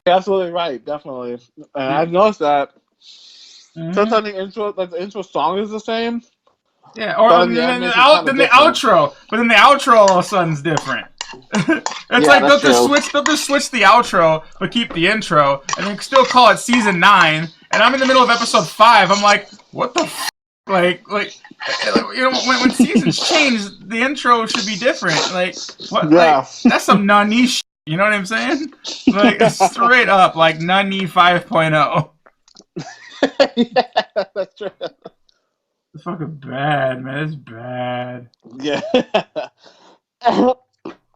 absolutely right, definitely. And I've noticed that sometimes the intro song is the same. Yeah, or then the outro, but then the outro all of a sudden is different. It's like they'll just switch the outro, but keep the intro, and then still call it season 9. And I'm in the middle of episode 5. I'm like, what the f? Like you know, when seasons change, the intro should be different. Like what? Yeah. Like, that's some nani shit. You know what I'm saying? Like straight up, like nani 5.0. Yeah, that's true. It's fucking bad, man. It's bad. Yeah.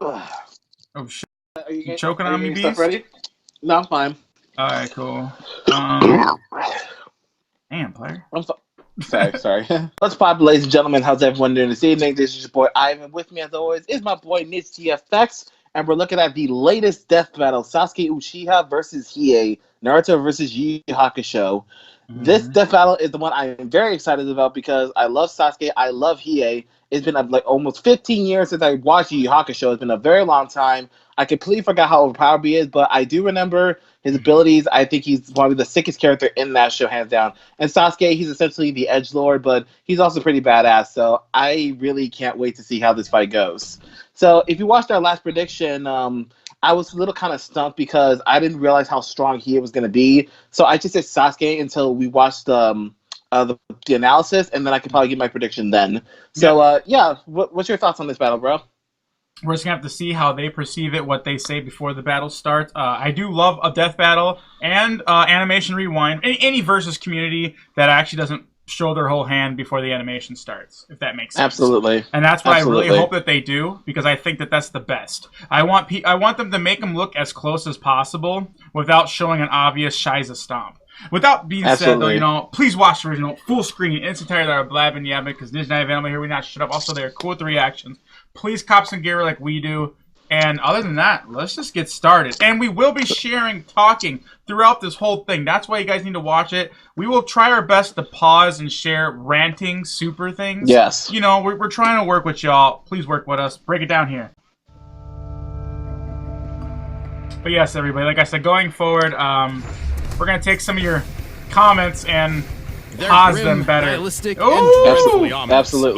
Oh shit! You choking on me, Beast? Ready? No, I'm fine. All right, cool. Damn, player. Sorry. Let's pop, ladies and gentlemen. How's everyone doing this evening? This is your boy Ivan. With me, as always, is my boy NidgeDFX, and we're looking at the latest death battle: Sasuke Uchiha versus Hiei, Naruto versus Yu Yu Hakusho. This death battle is the one I am very excited about because I love Sasuke, I love Hiei. It's been like almost 15 years since I watched Yu Yu Hakusho. It's been a very long time. I completely forgot how overpowered he is, but I do remember his abilities. I think he's probably the sickest character in that show, hands down. And Sasuke, he's essentially the edgelord, but he's also pretty badass. So I really can't wait to see how this fight goes. So if you watched our last prediction, I was a little kind of stumped because I didn't realize how strong Hiei was going to be. So I just said Sasuke until we watched the analysis, and then I could probably give my prediction then. So, what's your thoughts on this battle, bro? We're just going to have to see how they perceive it, what they say before the battle starts. I do love a death battle and animation rewind. Any versus community that actually doesn't show their whole hand before the animation starts, if that makes sense. Absolutely. And that's what I really hope that they do, because I think that that's the best. I want them to make them look as close as possible without showing an obvious Shiza stomp. Without being said, though, please watch the original full screen. It's entirely that are blabbing yabbing because Disney Ivanimal here. We not shut up. Also, they're cool with the reactions. Please cop some gear like we do. And other than that, let's just get started. And we will be talking throughout this whole thing. That's why you guys need to watch it. We will try our best to pause and share ranting super things. Yes. You know, we're trying to work with y'all. Please work with us. Break it down here. But yes, everybody, like I said, going forward, we're going to take some of your comments and pause them better. Absolutely.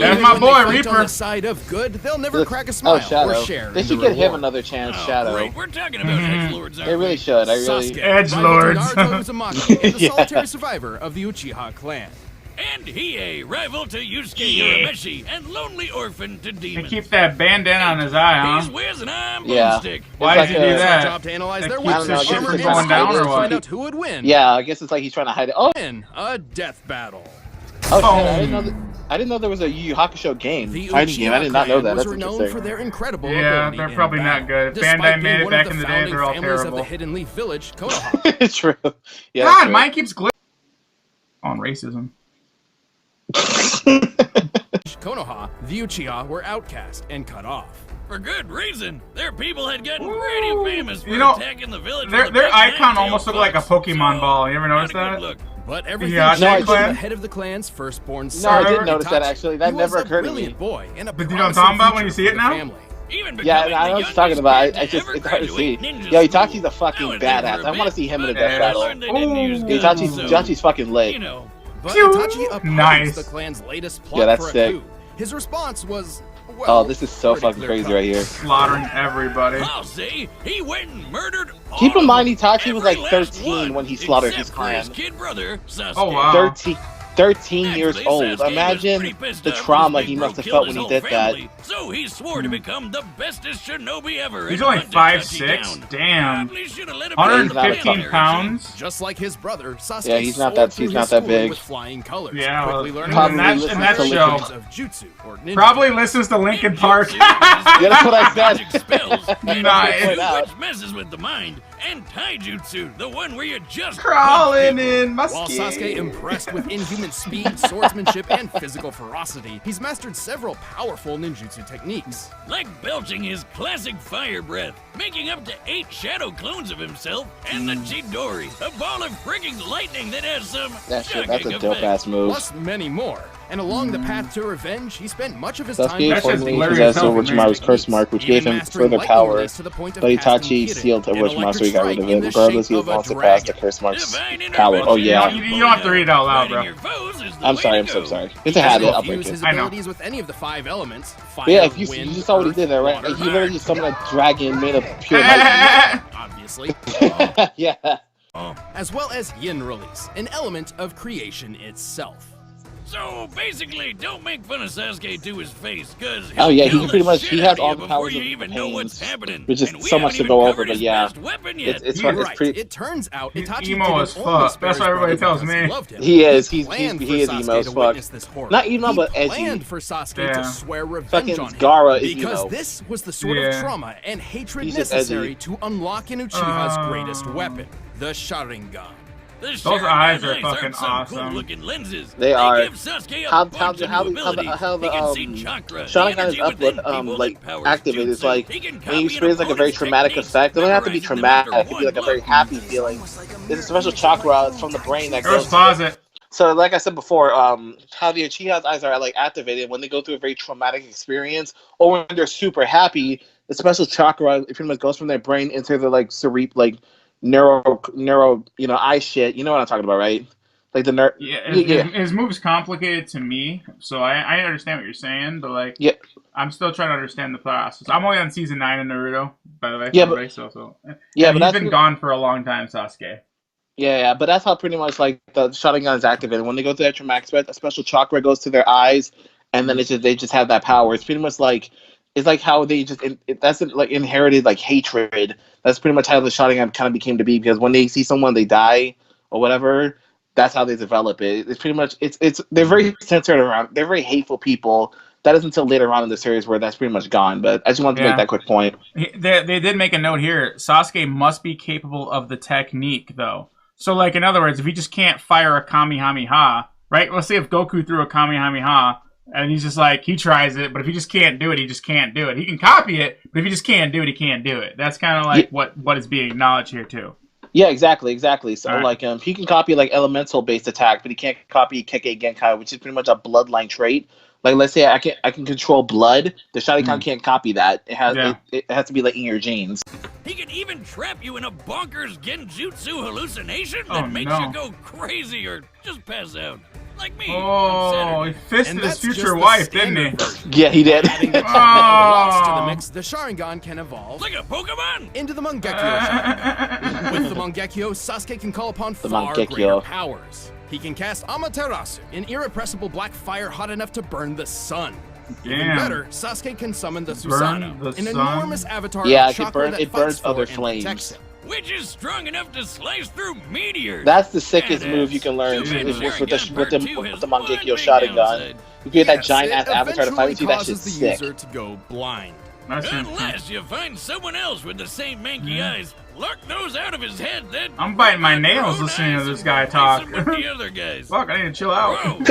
There's my boy, Reaper. On the side of good, they'll never crack a smile or share. They should give him another chance, Shadow. Great. We're talking about edgelords. They really should. Edgelords. Naruto Uzumaki is a solitary survivor of the Uchiha clan. And Hiei, rival to Yusuke Urameshi, and lonely orphan to demons. They keep that bandana on his eye, huh? He's Wiz and I'm Boomstick. Why did you do that? Job to analyze their keeps his shit from going down, or what? Find out who would win. Yeah, I guess it's like he's trying to hide it. Oh, in a death battle. Oh, shit, I didn't know there was a Yu Yu Hakusho game. Fighting game. I did not know that. That's known for their incredible ability. They're probably not good. Bandai made it back in the day. They're all terrible. Of the Hidden Leaf Village, Konoha. True. Yeah, God, mine keeps glitching on racism. Konoha, the Uchiha were outcast and cut off. For good reason. Their people had gotten pretty famous for attacking the village. Their icon almost looked like a Pokemon ball. You ever notice that? But everything changed when the head of the clan's firstborn son. No, I did notice that actually. That never occurred to me. Boy and a but you know what I'm talking about when you see it now? Yeah, I know what you're talking about. It's hard to see. Yo, Itachi's a fucking badass. I want to see him in a death battle. Itachi's fucking lit. But Itachi opposed the clan's latest plot for a coup. His response was, well, this is so fucking crazy right here. Slaughtering everybody. I'll say he went and murdered Keep in mind, Itachi was like 13 when he slaughtered his clan. His kid brother, Sasuke. Oh, wow. 13 years old. Imagine the trauma he must have felt when he did that. So he swore to become the bestest shinobi ever. He's only 5'6". Damn. 115 pounds. Just like his brother, Sasuke. Yeah, he's not that big. With flying colors. Yeah, well, in that show. Of jutsu or ninja. Probably listens to Linkin Park. Yeah, that's what I said. Nice. Which messes with the mind. And taijutsu, the one where you just crawling in my While skin. Sasuke impressed with inhuman speed, swordsmanship, and physical ferocity, he's mastered several powerful ninjutsu techniques. Like belching his classic fire breath, making up to 8 shadow clones of himself, and the Chidori, a ball of freaking lightning that has some that's a dope ass move. Plus many more. And along the path to revenge, he spent much of his time... Sasuke formally possessed Orochimaru's curse mark, which gave him further power, but Itachi sealed Orochimaru so he got rid of it. Regardless, he was once surpassed the curse mark's power. Oh yeah. You don't have to read it out loud, bro. I'm sorry, I'm so sorry. It's a habit, I'll break it. I know. With any of the 5 elements, fire, yeah, if you wind, saw what he did there, right? Like, he literally summoned a dragon made of pure light. Obviously. Yeah. As well as yin release, an element of creation itself. So basically, don't make fun of Sasuke to his face, cause oh yeah, he can pretty much he has all the powers of pains, which is so much to go over. But yeah, it's pretty. It turns out Itachi emo as fuck. That's what everybody tells me. He is. He is emo as fuck. Not emo, but edgy. Planned for Sasuke to swear revenge fucking on him Gaara is because emo. this was the sort of trauma and hatred necessary to unlock an Uchiha's greatest weapon, the Sharingan. Those eyes are fucking awesome. They are. How the Sharingan is like activated. It's like when you experience like a very traumatic effect. It doesn't have to be traumatic. It can be like a very happy feeling. It's a special chakra from the brain that goes. Pause it. So, like I said before, how the Uchiha's eyes are like activated when they go through a very traumatic experience, or when they're super happy. The special chakra it pretty much goes from their brain into the like neuro, eye shit. You know what I'm talking about, right? Like the his move's complicated to me, so I understand what you're saying, but like, I'm still trying to understand the process. I'm only on season 9 in Naruto, by the way. But he's been gone for a long time, Sasuke. Yeah, but that's how pretty much like the Sharingan is activated. When they go through that traumatic stress, a special chakra goes to their eyes, and then they just have that power. It's pretty much like. It's like how they that's like inherited like hatred. That's pretty much how the Sharingan kind of became to be, because when they see someone they die or whatever, that's how they develop it. It's pretty much they're very centered around. They're very hateful people. That isn't until later on in the series where that's pretty much gone. But I just wanted to make that quick point. They did make a note here. Sasuke must be capable of the technique though. So like in other words, if he just can't fire a Kamehameha, right? Let's say if Goku threw a Kamehameha. And he's just like, he tries it, but if he just can't do it, he just can't do it. He can copy it, but if he just can't do it, he can't do it. That's kind of like what is being acknowledged here, too. Yeah, exactly. So, like, he can copy, like, elemental-based attack, but he can't copy Kekkei Genkai, which is pretty much a bloodline trait. Like, let's say I can control blood. The Sharingan can't copy that. It has to be, like, in your genes. He can even trap you in a bonkers genjutsu hallucination that makes you go crazy or just pass out. Like me. Oh, he fisted his future wife, didn't he? Yeah, he did. Adding the to the mix, the Sharingan can evolve like a Pokemon into the Mangekyo Sharingan. With the Mangekyo, Sasuke can call upon far greater powers. He can cast Amaterasu, an irrepressible black fire hot enough to burn the sun. Even better, Sasuke can summon the Susanoo, an enormous avatar of chakra that burns other flames. Which is strong enough to slice through meteors. That's the sickest move you can learn with the Mangekyo Sharingan. You get that giant ass avatar to fight with you. That shit's sick. User to go blind. Unless you find someone else with the same manky eyes, lock those out of his head. Then I'm biting my nails listening to this guy talk. The other guys. Fuck, I need to chill out.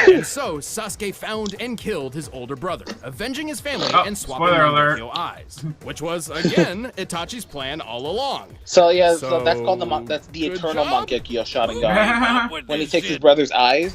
And so Sasuke found and killed his older brother, avenging his family and swapping Mangekyo eyes, which was again Itachi's plan all along. So that's called the eternal Mangekyo Sharingan. When he takes his brother's eyes.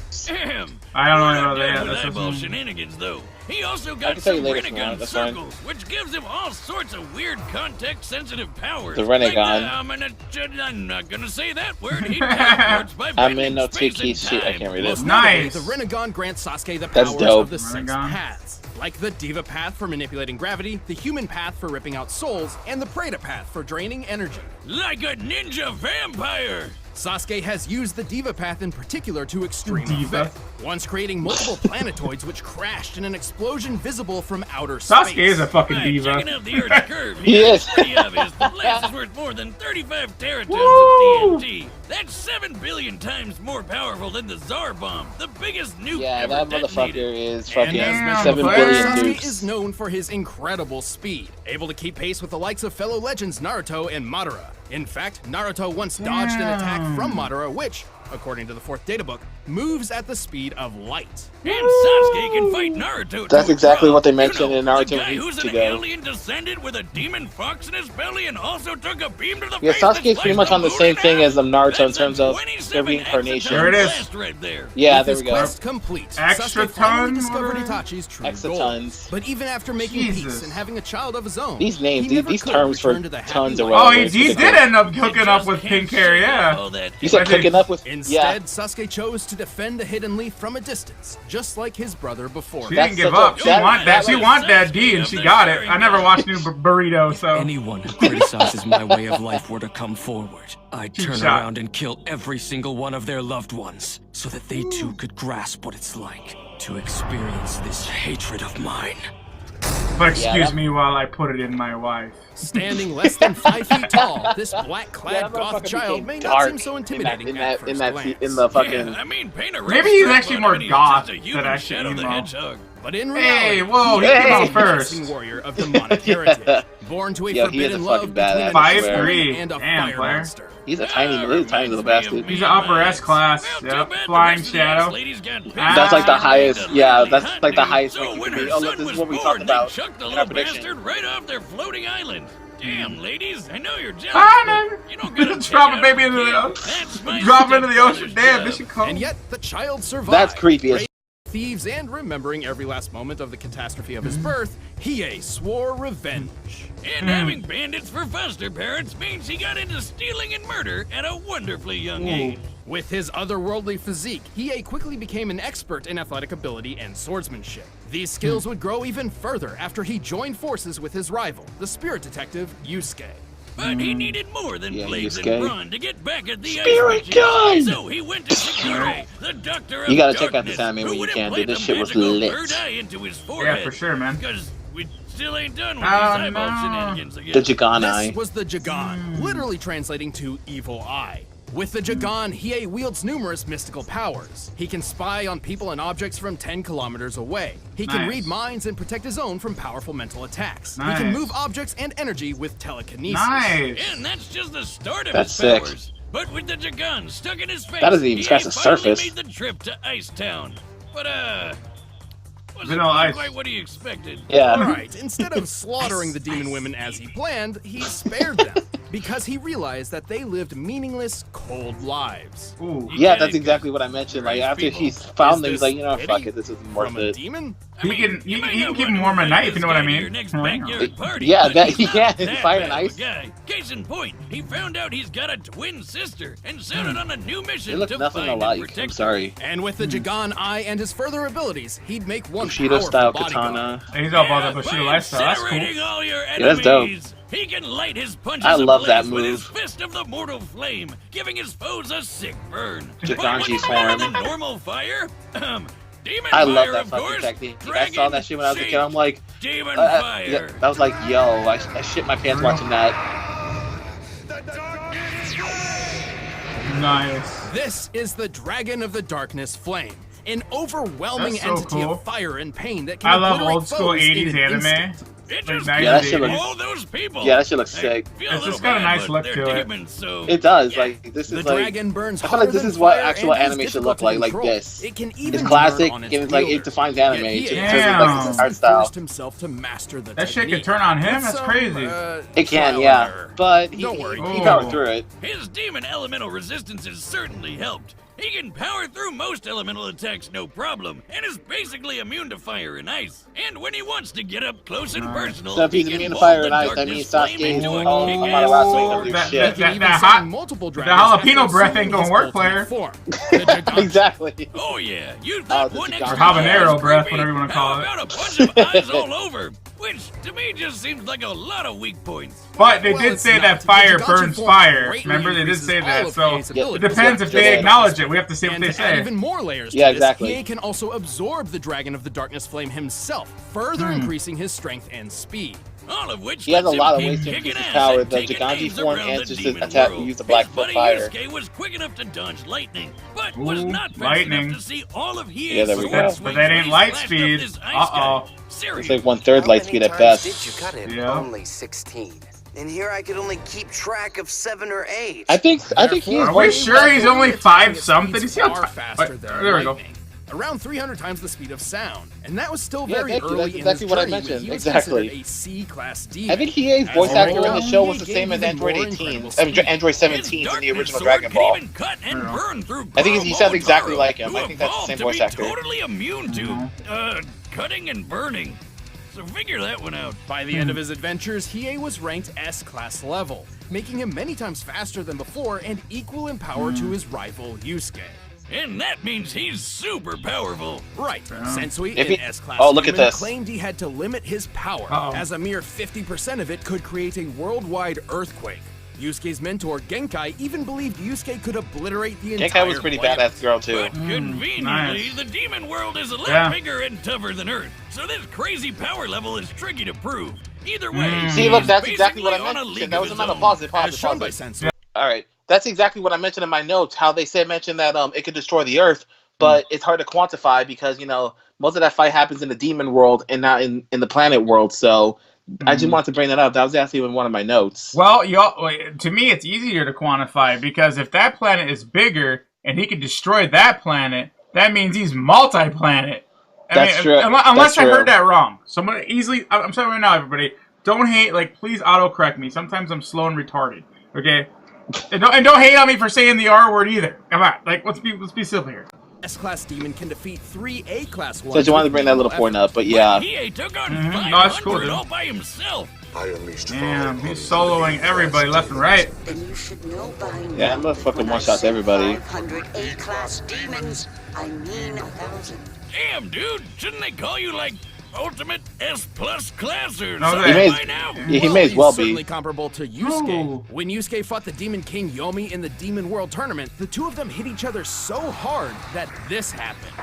I don't know that. That's shenanigans though. He also got some Renegon circles, which gives him all sorts of weird context-sensitive powers. The Renegon. Like I'm not gonna say that word. He teleports by bending space and time. I can't read it. Nice. The Renegon grants Sasuke the powers of the 6 paths, like the Diva path for manipulating gravity, the Human path for ripping out souls, and the Preta path for draining energy. Like a ninja vampire. Sasuke has used the Diva path in particular to extreme effect, once creating multiple planetoids which crashed in an explosion visible from outer space. Sasuke is a fucking diva. Checking out the Earth's curve, he is. Pretty obvious. The blast is worth more than 35 teratons of TNT. That's 7 billion times more powerful than the Tsar bomb, the biggest nuke ever that detonated. Motherfucker is fucking 7 billion Sasuke nukes. is known for his incredible speed, able to keep pace with the likes of fellow legends Naruto and Madara. In fact, Naruto once dodged an attack from Madara, which, according to the 4th databook, moves at the speed of light. And Sasuke can fight Naruto. That's exactly what they mentioned in Naruto the guy who's an ago. alien descended with a demon fox in his belly and also took a beam to the Yeah, face. Sasuke's pretty much on the same thing as Naruto in terms of their reincarnation. There it is. Right there. Yeah, With there his we go. quest complete, Extra Sasuke finally ton, discovered whatever. Itachi's true Extra goal. tons. But even after making Jesus. peace and having a child of his own, These names, he never these could terms for return to the happy tons or life. whatever. Oh, he It's did ridiculous. end up hooking up with pink hair, yeah. You said hooking up with... Instead, Sasuke chose to defend the hidden leaf from a distance, just like his brother before. She That's didn't give such a- up. She want that. She want that D, and she got it. I never watched New Burrito, so. Anyone who criticizes my way of life were to come forward, I'd turn shot. around and kill every single one of their loved ones, so that they too could grasp what it's like to experience this hatred of mine. But excuse that- me while I put it in my wife. Standing less than 5 feet tall, this Yeah, black-clad that goth motherfucker child became may not dark seem so intimidating in at that first glance. in the fucking... Yeah, I mean, paint a Maybe he's red actually stripe more on it, he's goth just a than human actually Shadow the emo. Hedgehog. But in Hey, reality, whoa, he Hey! came out he's a first. menacing warrior of demonic heritage, born to a Yo, he is a forbidden fucking love between badass, an I ice swear. woman 5'3". and a Damn, fire player. monster. He's a tiny little bastard. He's an upper S class. Well, too Yep. bad the Flying rest of the Shadow. ass ladies got pissed. That's like the highest... Yeah, that's like the highest So rank you when can her be. Oh, look, son this is was what we born, talked they about chucked the in our little prediction. bastard right off their floating island. Damn, ladies, I know you're jealous. Ah, but you don't gotta Drop take a baby out into the kid. ocean. That's my Drop into the ocean. stepbrother's Damn, job. this shit cold. And yet, the child survived. That's creepy as... Thieves and remembering every last moment of the catastrophe of his birth, Hiei swore revenge. And having bandits for foster parents means he got into stealing and murder at a wonderfully young age. With his otherworldly physique, Hiei quickly became an expert in athletic ability and swordsmanship. These skills would grow even further after he joined forces with his rival, the spirit detective Yusuke. But he needed more than Yeah, blades and Yusuke. brawn to get back at the Spirit ice witches. gun! So he went to Shigure, the doctor of You gotta check out darkness, this anime who when you would can, implant dude. This a shit was magical lit. third eye into his forehead. Yeah, for sure, man. Because we still ain't done with Oh, these eyeball no. shenanigans again. The Jagan Eye. This was the Jagan, literally translating to evil eye. With the Jagan, Hiei wields numerous mystical powers. He can spy on people and objects from 10 kilometers away. He can Nice. read minds and protect his own from powerful mental attacks. He Nice. can move objects and energy with telekinesis. Nice. And that's just the start of That's his sick. powers. But with the Jagan stuck in his face, That doesn't even he scratch the finally surface. made the trip to Ice Town. But wasn't Vanilla Ice. quite what he expected. Yeah. Alright, instead of slaughtering the demon women as he planned, he spared them. Because he realized that they lived meaningless, cold lives. Ooh. Yeah, that's exactly what I mentioned. Like, after he found them, he's like, you know, Is fuck this it, this isn't From worth a it. demon? I mean, He can might keep not him want warm to at night, invite if you know this what I guy to mean. your next Oh, backyard party, Yeah, but that- he's not yeah, that fire bad and of a guy. Case in point, he found out he's got a twin sister and set out on a new They mission look to nothing find and alike. protect I'm her. sorry. And with the Jagan Eye and his further abilities, he'd make one Bushido powerful style bodyguard. katana. He's all about Yeah, the Bushido by lifestyle. That's cool. incinerating all your that's dope. enemies, he can light his punches I love that ablaze with his move. fist of the mortal flame, giving his foes a sick burn. Jaganji But what's better form. than normal fire? Demon I fire, love that of fucking course. technique. I Dragon saw that shit when I was a kid. I'm like, Demon yeah, fire. that was like, yo, I shit my pants watching that. Nice. This is the Dragon of the Darkness Flame, an overwhelming That's so entity cool. of fire and pain that can I love obliterate old school foes in 80s an anime. instant. It Like just 90s, Yeah, that shit looks- all those people. Yeah, that shit looks I sick. feel a It's little just got a bad, nice but look they're to it. demons, so It does. yeah. Like, this The is like, dragon burns I feel like hotter this than is what fire actual and is anime should difficult look to like control. this. It can even It's classic, turn on its and it's like, wielder. it defines anime. Yet It he just Yeah. says, like, it's art forced style. himself to master the That shit technique. can turn on him? With That's some, crazy. It can, trial yeah. and error. But he Don't worry. he Oh. powered through it. His demon elemental resistance has certainly helped. He can power through most elemental attacks no problem, and is basically immune to fire and ice. And when he wants to get up close and personal, So if he's he can immune to mold fire the and ice, that darkness means flame Sasuke into a all kick-ass Amaterasu sword. will do That- shit. He can even that summon hot- multiple the dragons jalapeno after breath assuming ain't gonna his work, ultimate player. form. The Jagan Exactly. Oh yeah, you thought the one Jagan. extra Or habanero was breath, creepy. whatever you wanna How call it. about a bunch of eyes all over? Which, to me, just seems like a lot of weak points. But they Well, did it's say not. that The fire Jagan burns form fire. greatly Remember, they did increases say all that. of So Hie's it abilities. depends if Yeah. they acknowledge it. We have to see what And they to add say. even more layers to Yeah, this, exactly. Hiei can also absorb the Dragon of the Darkness Flame himself, further increasing his strength and speed. All of which He has a lets him lot of keep ways to kicking increase his ass power. and The taking Jaganji names form around and the just demon attack, world. use the Black His Foot buddy fire. Yusuke was quick enough to dodge lightning, but was Ooh, not fast lightning. enough to see all of Hiei's Yeah, there we sword go. But swings that when ain't he light slashed up speed. this ice Uh-oh. guy. Serious. It's like 1/3 light speed at best. Did you cut it? Yeah. Only 16. And here I could only keep track of 7 or 8. I think he's. Are we sure he's only 5 something? Is he far faster than there we go. lightning. Around 300 times the speed of sound, and that was still Yeah, very thank you. early That's exactly in what I his journey mentioned. when he was Exactly. considered a C-class demon. I think Hiei's voice As actor we in the go, show was Hiei the same as gained even Android more 18, incredible speed. Android 17 in the original Dragon Ball. Even cut and burn through I think he sounds exactly Momotaro, like him. who I think that's the same evolved to voice be actor. Totally immune to cutting and burning. So figure that one out. By the end of his adventures, Hiei was ranked S-class level, making him many times faster than before and equal in power to his rival Yusuke. And that means he's super powerful. Right. Sensui If in he- S-class Oh, look at demon this. claimed he had to limit his power, Uh-oh. as a mere 50% of it could create a worldwide earthquake. Yusuke's mentor, Genkai, even believed Yusuke could obliterate the entire Genkai was pretty planet. badass girl too. But conveniently, nice. the demon world is a lot Yeah. bigger and tougher than Earth. So this crazy power level is tricky to prove. Either way, See, look, he's that's exactly what I basically on a mentioned. league That of was his another own. positive. As shown by Sensui. All right, that's exactly what I mentioned in my notes. How they mentioned that it could destroy the Earth, but it's hard to quantify because most of that fight happens in the demon world and not in the planet world. So I just wanted to bring that up. That was actually in one of my notes. Well, to me, it's easier to quantify because if that planet is bigger and he can destroy that planet, that means he's multi-planet. That's true. Unless That's I true. heard that wrong. Someone easily. I'm sorry right now, everybody. Don't hate. Please auto-correct me. Sometimes I'm slow and retarded. Okay. And don't hate on me for saying the R word either. Come on. Let's be simple here. S-class demon can defeat 3 A-class ones. So I just wanted to with bring that little minimal point effort. up, but yeah. He took on No, 500 that's cool, dude. all by himself. Damn, he's soloing everybody left and right. Then you should know by now. Yeah, I'm gonna fucking When I one-shot said everybody. 500 A-class demons, I mean 1,000. Damn, dude, shouldn't they call you Ultimate S+ class or No, something they- by now? He may as well he's certainly be. comparable to Yusuke. Ooh. When Yusuke fought the Demon King Yomi in the Demon World Tournament, the two of them hit each other so hard that this happened.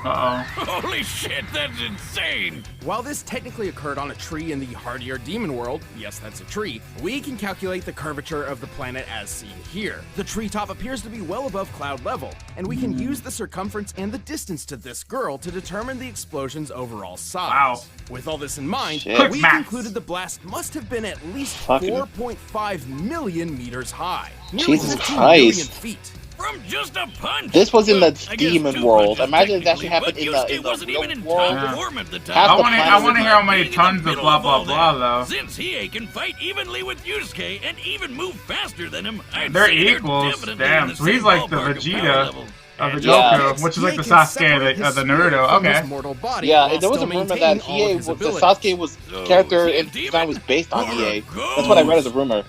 Uh-oh. Holy shit, that's insane! While this technically occurred on a tree in the hardier Demon World, yes, that's a tree, we can calculate the curvature of the planet as seen here. The treetop appears to be well above cloud level, and we can use the circumference and the distance to this girl to determine the explosion's overall size. Wow. With all this in mind, Shit. we Math. concluded the blast must have been at least Fucking- 4.5 million meters high. Nearly Jesus 15 Christ. million feet. From just a punch! This was in the I guess demon 2 world. punches Imagine if that actually technically, happened but in Yusuke the wasn't real even in world. top form at the time. Half I the want to planet hear how many Being in the tons of middle blah of blah all blah that. though. Since Hiei can fight evenly with Yusuke and even move faster than him, I'd They're say equals. definitely Damn, in the so he's same like the ballpark of Vegeta power level. of the Yeah. Goku, which is like Hiei the can Sasuke separate his of the spirit Naruto. from Okay. his mortal body Yeah, while there was a still rumor that maintaining all of Hiei his was the abilities. Sasuke was character is he a and design was based on demon Hiei. or a That's what I read as a rumor.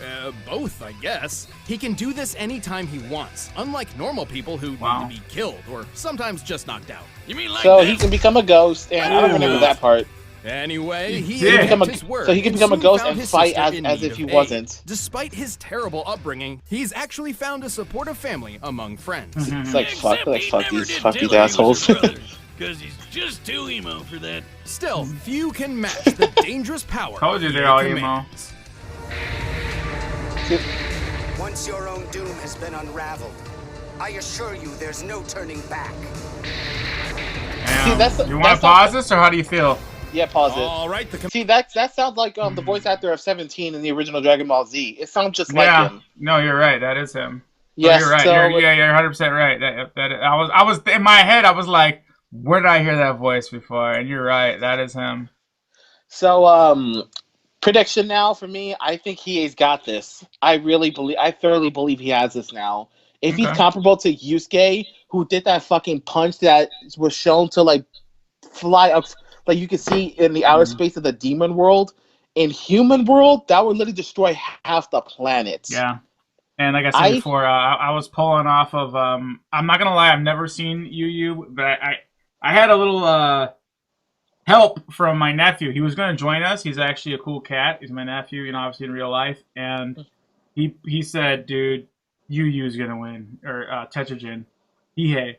Both, I guess. He can do this anytime he wants, unlike normal people who Wow. need to be killed or sometimes just knocked out. You mean like So this? he can become a ghost, and I don't remember that part. Anyway, he did. kept Become a- his word so he can and become a soon ghost found and his fight sister as in if need he of aid. wasn't. Despite his terrible upbringing, he's actually found a supportive family among friends. It's like fuck, Except he never did fuck tell these her he was assholes. her brother, 'cause he's just too emo for that. Still, few can match the dangerous power. Told you they're Hiei all emo. commands. Once your own doom has been unraveled, I assure you there's no turning back. Damn. that's- You want to that's pause this or how do you feel? Yeah, pause it. All right, the See, that sounds like the voice actor of 17 in the original Dragon Ball Z. It sounds just like Yeah. him. No, you're right. That is him. Yes, you're right. so You're 100% right. I was in my head. I was like, where did I hear that voice before? And you're right. That is him. So, prediction now for me, I think Hiei's got this. I thoroughly believe he has this now. If he's Okay. comparable to Yusuke, who did that fucking punch that was shown to fly up, you could see in the outer space of the demon world, in human world, that would literally destroy half the planet. Yeah. And like I said before, I was pulling off of. I'm not gonna lie, I've never seen Yuyu, but I had a little help from my nephew. He was gonna join us. He's actually a cool cat. He's my nephew, obviously in real life. And he said, "Dude, Yuyu's gonna win, or Tetrajin, Hiei."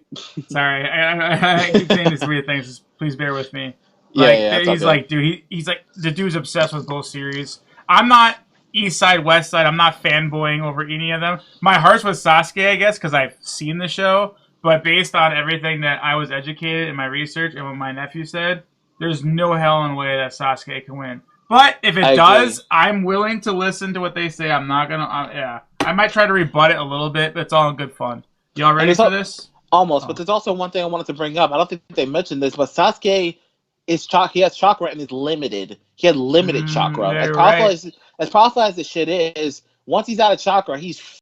Sorry, I keep saying these weird things. Just please bear with me. He's like, dude, he's like, the dude's obsessed with both series. I'm not East Side, West Side. I'm not fanboying over any of them. My heart's with Sasuke, I guess, because I've seen the show. But based on everything that I was educated in my research and what my nephew said, there's no hell in way that Sasuke can win. But if it does, I'm willing to listen to what they say. I'm not gonna. Yeah, I might try to rebut it a little bit, but it's all in good fun. Y'all ready for this? Almost, but there's also one thing I wanted to bring up. I don't think they mentioned this, but Sasuke he has chakra and is limited. He had limited chakra. As powerful as this shit is, once he's out of chakra, he's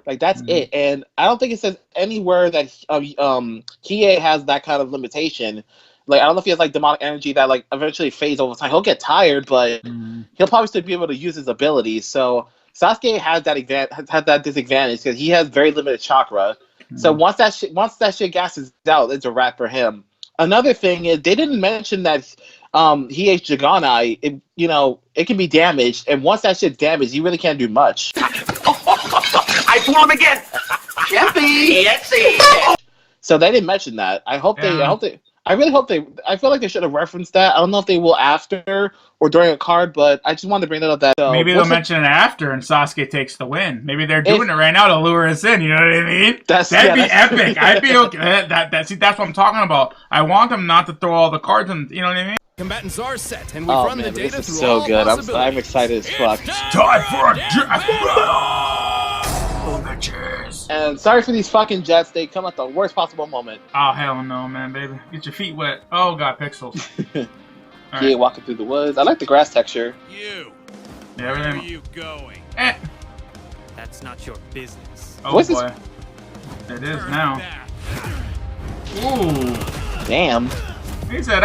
like that's it. And I don't think it says anywhere that Hiei has that kind of limitation. Like I don't know if he has like demonic energy that like eventually fades over time. He'll get tired, but he'll probably still be able to use his abilities. So Sasuke has that disadvantage because he has very limited chakra. So once that shit gasses out, it's a wrap for him. Another thing is they didn't mention that Hiei's Jiganai, it can be damaged, and once that shit's damaged, you really can't do much. I fool him again. So they didn't mention that. I really hope they. I feel like they should have referenced that. I don't know if they will after or during a card, but I just wanted to bring that up. Maybe they'll mention it after, and Sasuke takes the win. Maybe they're doing it right now to lure us in. You know what I mean? That'd be epic. I'd be okay. See, that's what I'm talking about. I want them not to throw all the cards in. You know what I mean? Combatants are set, and we've run the data this is through so all good. possibilities. I'm excited as fuck. Time for a And sorry for these fucking jets. They come at the worst possible moment. Oh, hell no, man, baby. Get your feet wet. Oh, God, pixels. Right. Walking through the woods. I like the grass texture. Where are you going? That's not your business. Oh, boy. It is now. Ooh. Damn. He said,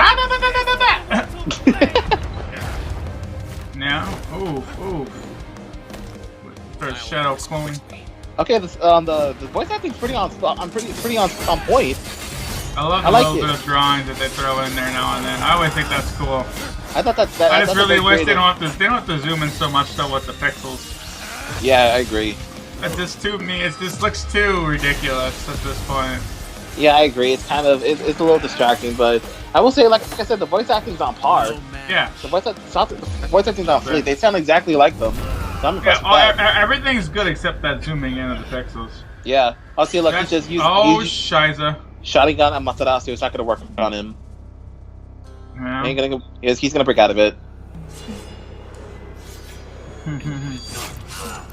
Now. Ooh. There's shadow clone. Okay, the voice acting's pretty on point. I love the little bit of drawings that they throw in there now and then. I always think that's cool. I thought that. I just really wish they don't have to zoom in so much though with the pixels. Yeah, I agree. It just looks too ridiculous at this point. Yeah, I agree. It's kind of it's a little distracting, but I will say, like I said, the voice acting's on par. Yeah. The voice acting's on fleek. They sound exactly like them. So I'm impressed with that. Everything's good except that zooming in of the pixels. Yeah. I'll see. Look, he just used. Shiza. Sharingan and Matarasu. It's not going to work on him. Yeah. He's gonna break out of it.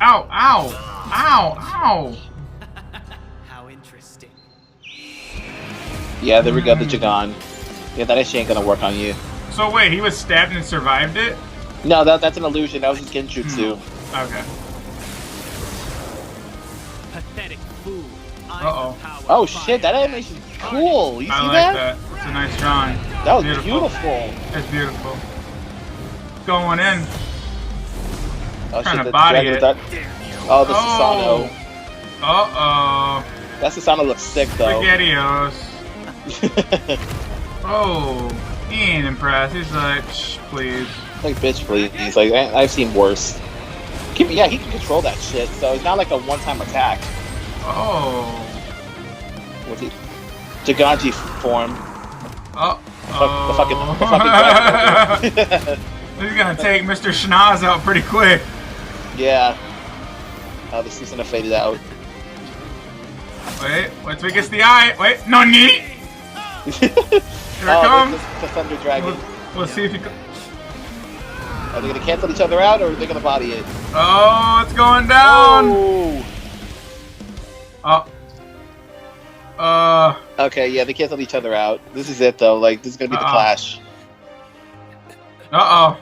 Ow! How interesting. Yeah, there we go, the Jagan. Yeah, that shit ain't gonna work on you. So wait, he was stabbed and survived it? No, that's an illusion. That was his genjutsu. Okay. Pathetic fool. Oh shit, that animation's cool. You see I like that? It's a nice drawing. That was beautiful. It's beautiful. Going in. Oh, trying to body it. Oh, the Susanoo. Uh-oh. That Susanoo looks sick, though. SpaghettiOs. Oh, he ain't impressed. He's like, shh, please. Like, bitch, please. He's like, I've seen worse. Yeah, he can control that shit, so it's not like a one-time attack. Oh. What's he? Jaganji form. The fucking He's gonna take Mr. Schnoz out pretty quick. Yeah. Oh, the season have faded out. Wait, once we get the eye. Wait, no need. Here it comes. The Thunder Dragon. We'll see if he. Are they gonna cancel each other out, or are they gonna body it? Oh, it's going down. Oh. Okay, yeah, they canceled each other out. This is it, though. Like, this is gonna be the clash. Uh-oh.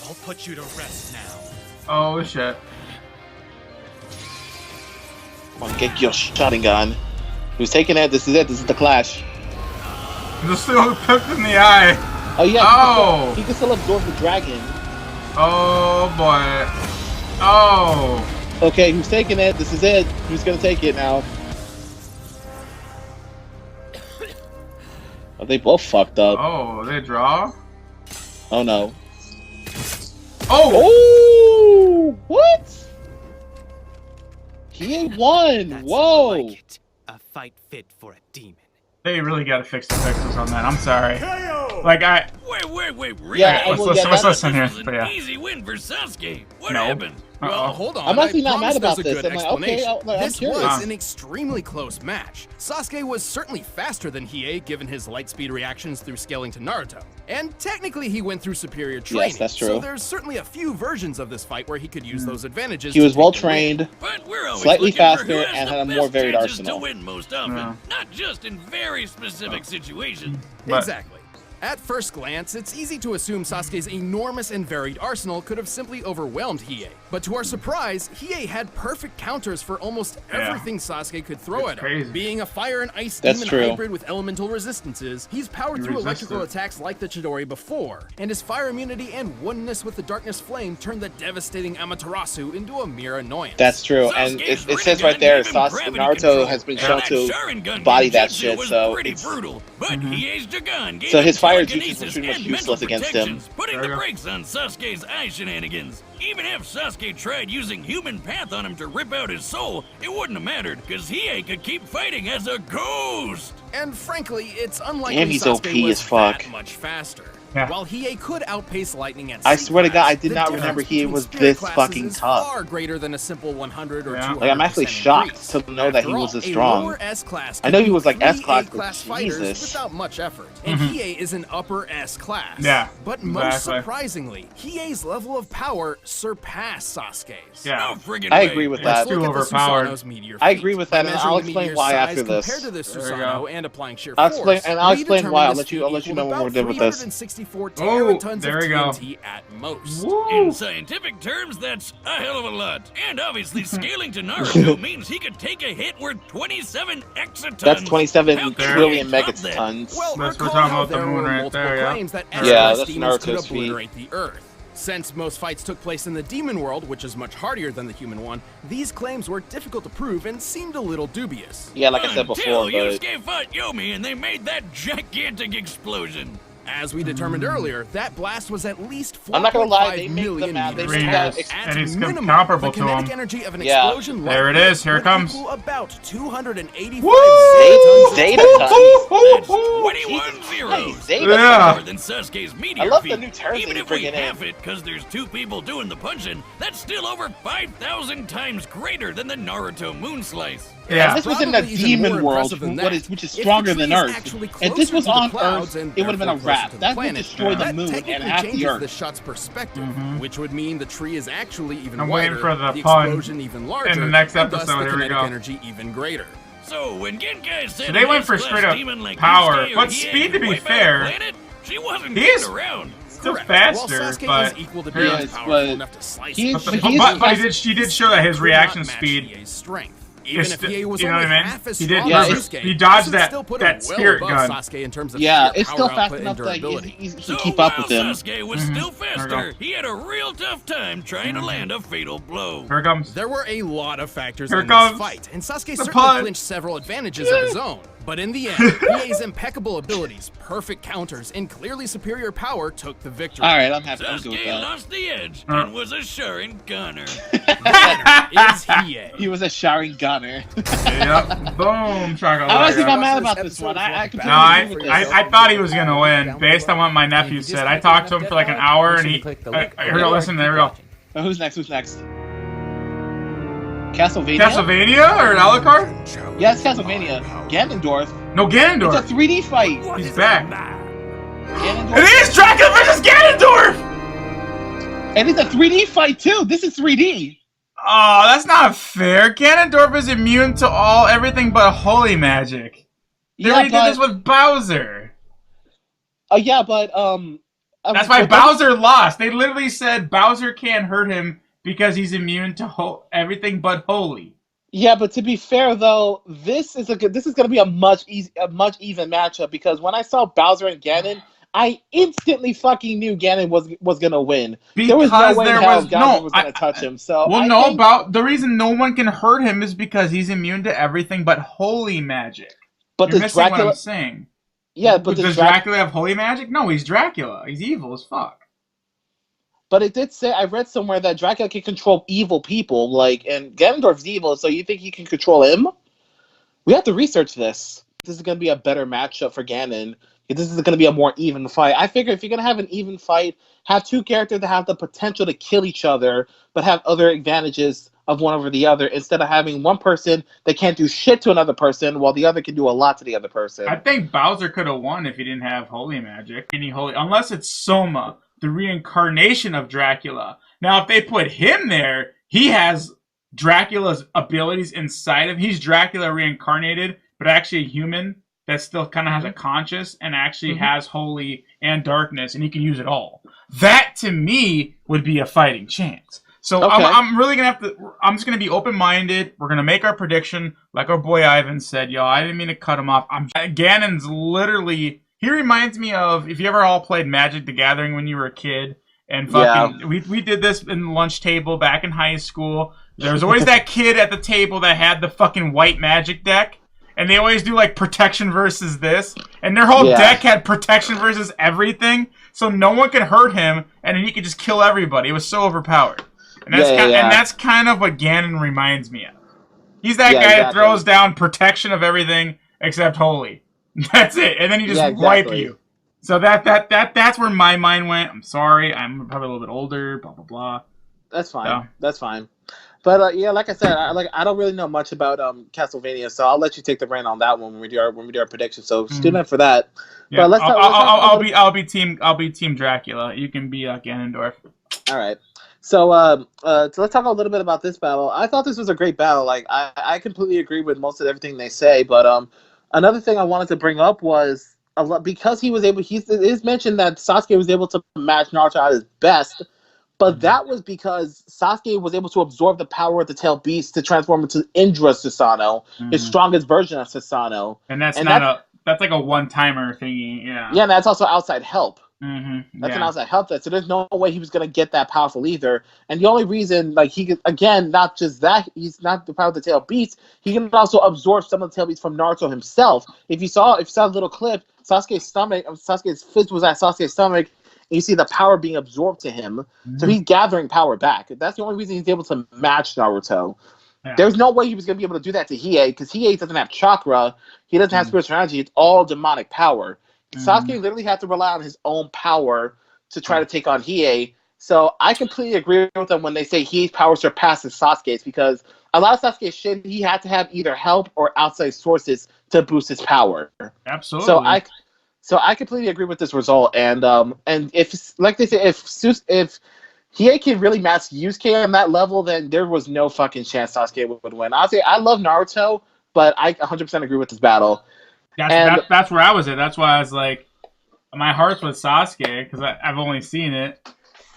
I'll put you to rest now. Oh, shit. Come on, get your Sharingan. Who's taking it? This is it. This is the clash. He's still hooked in the eye. Oh, yeah. Oh. He can still absorb the dragon. Oh, boy. Oh. Okay, who's taking it? This is it. Who's gonna take it now? Oh, they both fucked up. Oh, they draw? Oh, no. Oh! Oh! What? He won! Whoa! Like it. A fight fit for a demon. They really gotta fix the pixels on that. I'm sorry. Like, Wait, really? Yeah, let's listen here. This was an easy win for Sasuke. What No. happened? Well, hold on. I'm actually not mad about there's a this. good I'm like, okay, explanation. I'm This curious. was an extremely close match. Sasuke was certainly faster than Hiei given his light speed reactions through scaling to Naruto. And technically he went through superior training. Yes, that's true. So there's certainly a few versions of this fight where he could use those advantages. He was well trained, slightly faster, and had a more varied to arsenal. win most often, not just in very specific situations. Exactly. At first glance, it's easy to assume Sasuke's enormous and varied arsenal could have simply overwhelmed Hiei. But to our surprise, Hiei had perfect counters for almost everything Sasuke could throw at him. Being a fire and ice demon hybrid with elemental resistances, he's powered through electrical attacks like the Chidori before, and his fire immunity and oneness with the darkness flame turned the devastating Amaterasu into a mere annoyance. That's true, and it says right there, Naruto has been shown to body that shit, so it's... brutal, but Hiei's Jagan gave so his fire telekinesis jutsu was pretty much and useless mental against him. putting the brakes on Sasuke's eye shenanigans. Even if Sasuke tried using human path on him to rip out his soul, it wouldn't have mattered, because Hiei could keep fighting as a ghost. And frankly, it's unlikely he's Sasuke OP was as fuck. that much faster. Yeah. While Hiei could outpace Lightning at I swear to God, I did the not difference remember Hiei between was spirit this classes fucking is tough. far greater than a simple 100 or 200%. Like, I'm actually shocked increase. to know that he After was this all, a strong. lower S-class I know he was like could beat S-class, but A-class fighters Jesus. without much effort. And Hiei is an upper S-class. Yeah, But most exactly. surprisingly, Hiei's level of power surpassed Sasuke's. Yeah. No friggin' I way. agree with Let's that. look Too at the overpowered. Susanoo's meteor I feat. agree with By that, and I'll measuring the explain meteor's why size after this. Compared to the Susanoo and applying sheer I'll force, explain, and I'll we explain determined why. I'll this let you feat know when we're done with this. 364 Oh, teratons there of we go. TNT at most. In scientific terms, that's a hell of a lot. And obviously, scaling to Naruto means he could take a hit worth 27 exatons. That's 27 How could trillion he top that? megatons. Well, That's recall we're talking how about the there moon were right multiple there, yeah. claims that Yeah, S-class that's demons could Naruto's feat. obliterate the Earth. Since most fights took place in the demon world, which is much hardier than the human one, these claims were difficult to prove and seemed a little dubious. Yeah, like I said before, Until but... Yusuke fought Yomi and they made that gigantic explosion. As we determined earlier, that blast was at least 4.5 I'm not gonna lie, they make the million map. They meters make tall. that... At And he's minimum, comparable the to kinetic him. energy of an Yeah. explosion like There it this is, here it would comes. equal about 285 Woo! Zeta Zeta tons. That's tons. 21 zeros. Zeta Yeah. More than Sasuke's meteor I love the feat. new terms Even that if you're we bringing in. half it, because there's two people doing the punching, that's still over 5,000 times greater than the Naruto moon slice. Yeah. This was in the Probably even demon more world, impressive than which is that. If stronger the than tree is Earth. actually If this closer was to the on clouds Earth, and it would have been a therefore closer wrap. to the That would planet, destroy the that moon and technically half the changes Earth. the shot's perspective, which would mean the tree is actually even I'm wider, waiting for the the pun explosion even larger, in the next and thus episode. the Here we kinetic go. energy even greater. So when Genkai said So they went for an S-class straight up demon like power, Yusuke or but Hiei speed, to could be wipe out a fair, planet, she wasn't he kidding is around. still Correct. faster, While Sasuke but is equal to Yes, being powerful but enough to slice he's- the but she did show that his could reaction not match speed. Hiei's strength. Even is if Hiei was you know only what I mean? half as He did strong Yeah, as it's- Sasuke, he dodged this would that- still put that him well spirit above gun. Sasuke in terms of Yeah, sheer it's still power fast output enough and that he durability. can So keep up with while him. Sasuke was still There we faster, go. he had a real tough time trying to land a fatal blow. Here it comes. There were a lot of factors Here in it comes. this fight, and Sasuke The certainly pun. clinched several advantages of his own. But in the end, Hiei's impeccable abilities, perfect counters, and clearly superior power took the victory. All right, I'm happy. I'm good with Sasuke that. lost the edge and was a Sharin gunner. Is Hiei. He was a showering gunner. Yep. Boom. Chocolate. I'm honestly not Watch mad this about this episode one. I for completely No, agree with this. I thought he was gonna win based on what my nephew said. I talked to him for like an hour, and he. Here we go. Listen, there we go. Oh, who's next? Who's next? Castlevania? Castlevania or Alucard? Yeah, it's Castlevania. Ganondorf. No, Ganondorf. It's a 3D fight. He's back. Ganondorf. It is Dracula versus Ganondorf. And it's a 3D fight too. This is 3D. Oh, that's not fair. Ganondorf is immune to everything but holy magic. They already did this with Bowser. Yeah, but That's why Bowser lost. They literally said Bowser can't hurt him because he's immune to everything but holy. Yeah, but to be fair though, this is going to be a much even matchup because when I saw Bowser and Ganon, I instantly fucking knew Ganon was gonna win. Because there was no way in hell Ganon was gonna touch him. So the reason no one can hurt him is because he's immune to everything but holy magic. But You're does missing Dracula? what I'm saying. Yeah, but does Dracula have holy magic? No, he's Dracula. He's evil as fuck. But it did say, I read somewhere that Dracula can control evil people, and Ganondorf's evil, so you think he can control him? We have to research this. This is going to be a better matchup for Ganon. This is going to be a more even fight. I figure if you're going to have an even fight, have two characters that have the potential to kill each other, but have other advantages of one over the other instead of having one person that can't do shit to another person while the other can do a lot to the other person. I think Bowser could have won if he didn't have holy magic. Unless it's Soma, the reincarnation of Dracula. Now, if they put him there, he has Dracula's abilities inside of him. He's Dracula reincarnated, but actually a human that still kind of has a conscience and actually has holy and darkness, and he can use it all. That, to me, would be a fighting chance. So okay. I'm really going to have to... I'm just going to be open-minded. We're going to make our prediction. Like our boy Ivan said, yo, I didn't mean to cut him off. Ganon's literally... He reminds me of... If you ever all played Magic the Gathering when you were a kid, and fucking... Yeah. We did this in the lunch table back in high school. There was always that kid at the table that had the fucking white Magic deck. And they always do, like, protection versus this. And their whole deck had protection versus everything. So no one could hurt him, and then he could just kill everybody. It was so overpowered. And that's kind of what Ganon reminds me of. He's that guy that throws down protection of everything except holy. That's it. And then he just wipe you. So that's where my mind went. I'm sorry. I'm probably a little bit older, blah, blah, blah. That's fine. So. That's fine. But yeah, like I said, I don't really know much about Castlevania, so I'll let you take the reign on that one when we do our prediction. So tune in for that. Yeah, but I'll be Team Dracula. You can be Ganondorf. All right. So let's talk a little bit about this battle. I thought this was a great battle. Like I completely agree with most of everything they say. But another thing I wanted to bring up was because he was able. It is mentioned that Sasuke was able to match Naruto at his best. But that was because Sasuke was able to absorb the power of the tail beast to transform into Indra Susanoo, his strongest version of Susanoo. And that's like a one-timer thingy, yeah. Yeah, and that's also outside help. Mm-hmm. That's an outside help. So there's no way he was going to get that powerful either. And the only reason, like, he could, again, not just that, he's not the power of the tail beast, he can also absorb some of the tail beast from Naruto himself. If you saw a little clip, Sasuke's fist was at Sasuke's stomach, and you see the power being absorbed to him. So he's gathering power back. That's the only reason he's able to match Naruto. Yeah. There's no way he was going to be able to do that to Hiei, because Hiei doesn't have chakra. He doesn't have spiritual energy. It's all demonic power. Sasuke literally had to rely on his own power to try to take on Hiei. So I completely agree with them when they say Hiei's power surpasses Sasuke's, because a lot of Sasuke's shit, he had to have either help or outside sources to boost his power. Absolutely. So I completely agree with this result, and if, like they say, if Hiei can really match Yusuke on that level, then there was no fucking chance Sasuke would win. Honestly, I love Naruto, but I 100% agree with this battle. That's where I was at. That's why I was like, my heart's with Sasuke, because I've only seen it,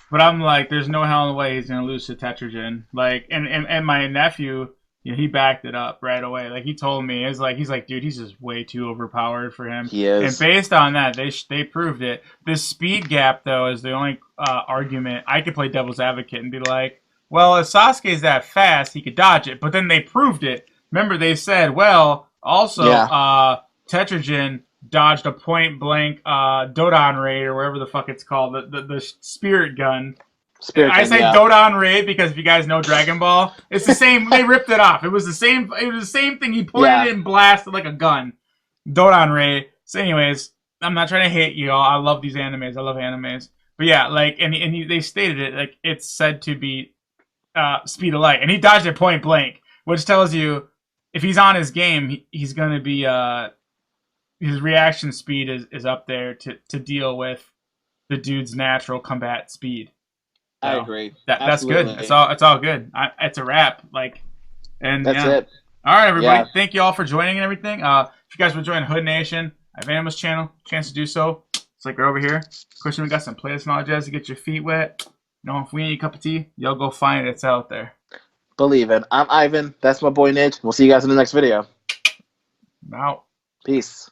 but I'm like, there's no hell in the way he's gonna lose to Tetragen. Like, and my nephew. You know, he backed it up right away. Like, he told me, he's like, dude, he's just way too overpowered for him. He is. And based on that, they proved it. This speed gap, though, is the only argument. I could play devil's advocate and be like, well, if Sasuke's that fast, he could dodge it. But then they proved it. Remember, they said, well, also, Tetragen dodged a point-blank Dodon raid, or whatever the fuck it's called, the spirit gun. I say Dodon Ray because if you guys know Dragon Ball, it's the same. They ripped it off. It was the same. It was the same thing. He pointed it and blasted like a gun. Dodon Ray. So, anyways, I'm not trying to hate you all. I love these animes. I love animes. But yeah, like, and they stated it like it's said to be speed of light, and he dodged it point blank, which tells you if he's on his game, he's going to be his reaction speed is up there to deal with the dude's natural combat speed. So I agree. That's good. It's all good. It's a wrap. Like, and that's it. All right, everybody. Yeah. Thank you all for joining and everything. If you guys were joining Hood Nation, Ivanimal's channel, chance to do so. It's like we're over here. Of course, we got some playlist knowledge to get your feet wet. You know, if we need a cup of tea, y'all go find it. It's out there. Believe it. I'm Ivan. That's my boy Nidge. We'll see you guys in the next video. I'm out. Peace.